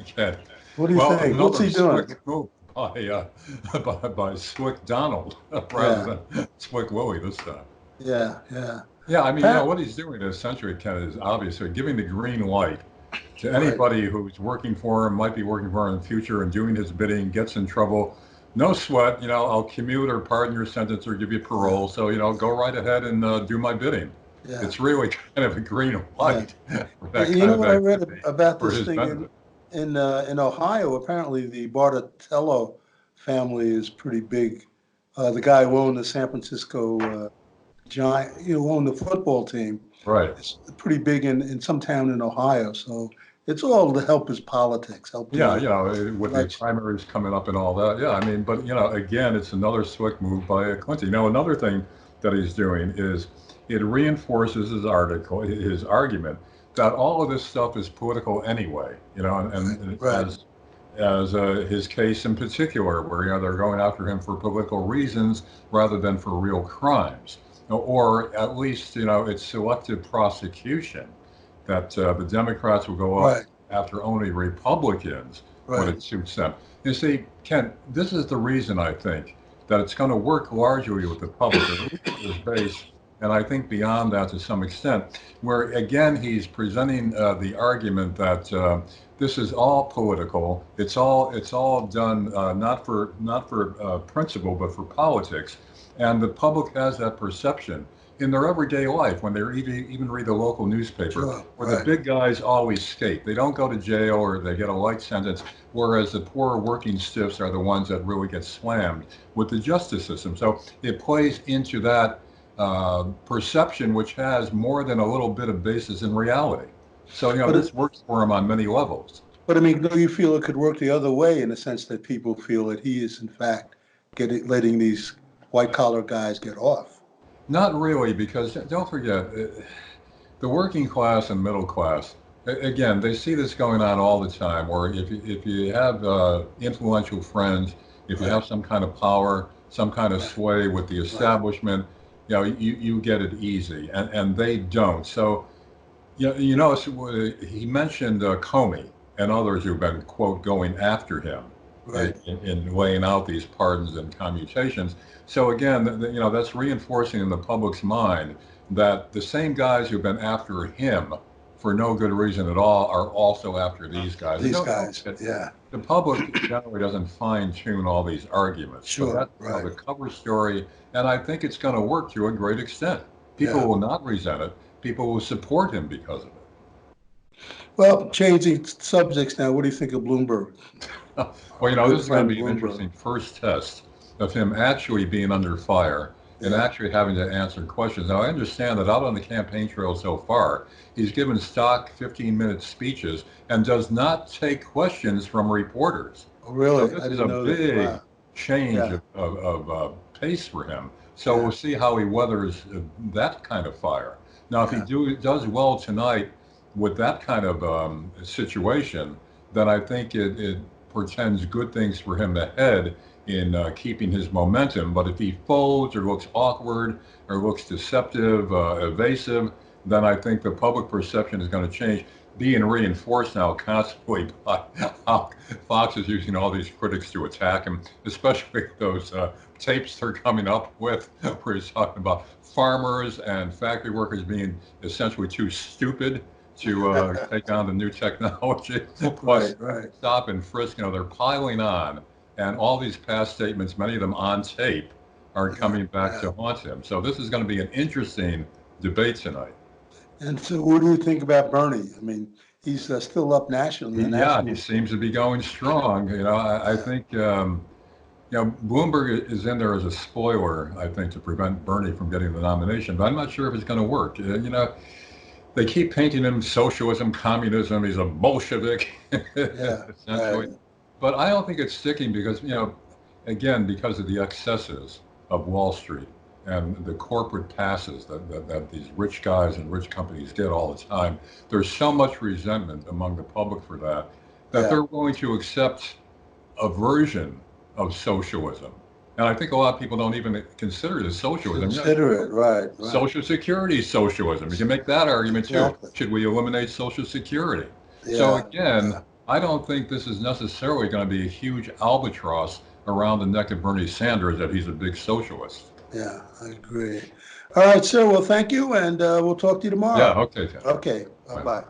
Ken. What do you Well, think? What's another he doing? slick move by Slick Donald rather Yeah, than Slick Willie this time. yeah, yeah. Yeah, I mean, Pat, what he's doing essentially, Ken, is obviously giving the green light to right. anybody who's working for him, might be working for him in the future, and doing his bidding, gets in trouble. No sweat, I'll commute or pardon your sentence or give you Yeah, parole. So, go right ahead and do my bidding. yeah, It's really kind of a green yeah. light for that You kind know of what I read activity about for this his thing benefit. in Ohio? Apparently, the Bartatello family is pretty big. The guy who owned the San Francisco Giant, who owned the football team, Right. is pretty big in some town in Ohio. So it's all to help his politics, help Yeah, the with the election. primaries coming up and all that. Yeah, I mean, but again, it's another slick move by Clinton. Another thing that he's doing is it reinforces his argument that all of this stuff is political anyway. Right, And right. as his case in particular, where they're going after him for political reasons rather than for real crimes, or at least it's selective prosecution that the Democrats will go up Right, after only Republicans when right. it suits them. You see, Ken, this is the reason I think that it's going to work largely with the public, or at least with his base, and I think beyond that to some extent, where again he's presenting the argument that this is all political. It's all done not for principle, but for politics, and the public has that perception in their everyday life when they even read the local newspaper, Sure, where the right. big guys always escape. They don't go to jail or they get a light sentence, whereas the poor working stiffs are the ones that really get slammed with the justice system. So it plays into that perception, which has more than a little bit of basis in reality. So But this works for him on many levels. I mean, do you feel it could work the other way in the sense that people feel that he is in fact letting these white collar guys get off? Not really, because don't forget, the working class and middle class, again, they see this going on all the time. Or if you have influential friends, if you Right, have some kind of power, some kind of right, sway with the right. establishment, you get it easy, and they don't. So he mentioned Comey and others who've been, quote, going after him Right. in laying out these pardons and commutations. So again, that's reinforcing in the public's mind that the same guys who've been after him for no good reason at all are also after these guys. And These don't guys. forget, Yeah. the public generally doesn't fine tune all these arguments, but Sure. that's Right. the cover story, and I think it's going to work to a great extent. People Yeah. will not resent it. People will support him because of it. Well, changing subjects now. What do you think of Bloomberg? Well, Our this good is going to friend be an Bloomberg. interesting first test of him actually being under fire and Yeah. actually having to answer questions. Now, I understand that out on the campaign trail so far, he's given stock 15-minute speeches and does not take questions from reporters. Oh, So really? this I is didn't a know that. big Wow. change Yeah. of pace for him. So Yeah. we'll see how he weathers that kind of fire. Now, if he Yeah. does well tonight with that kind of situation, then I think it portends good things for him ahead in keeping his momentum. But if he folds or looks awkward or looks deceptive, evasive, then I think the public perception is going to change, being reinforced now constantly by how Fox is using all these critics to attack him, especially those tapes they're coming up with where he's talking about farmers and factory workers being essentially too stupid to take on the new technology. Plus, Right. Right. stop and frisk, they're piling on. And all these past statements, many of them on tape, are Yeah. coming back Yeah. to haunt him. So this is going to be an interesting debate tonight. And so, what do you think about Bernie? I mean, he's still up Yeah, he nationally. seems to be going strong. I Yeah. think Bloomberg is in there as a spoiler, I think, to prevent Bernie from getting the nomination. But I'm not sure if it's going to work. They keep painting him socialism, communism. He's a Bolshevik, Yeah. essentially. Right. But I don't think it's sticking because, again, because of the excesses of Wall Street and the corporate passes that these rich guys and rich companies get all the time. There's so much resentment among the public for that Yeah. they're willing to accept a version of socialism. And I think a lot of people don't even consider it as socialism. Consider it. Right. Right. Social Security socialism. You can make that argument too. Exactly. Should we eliminate Social Security? So Yeah. again, Yeah. I don't think this is necessarily going to be a huge albatross around the neck of Bernie Sanders that he's a big socialist. Yeah, I agree. All right, sir. Well, thank you, and we'll talk to you Yeah, tomorrow. okay, Tim. Okay, Bye. bye-bye.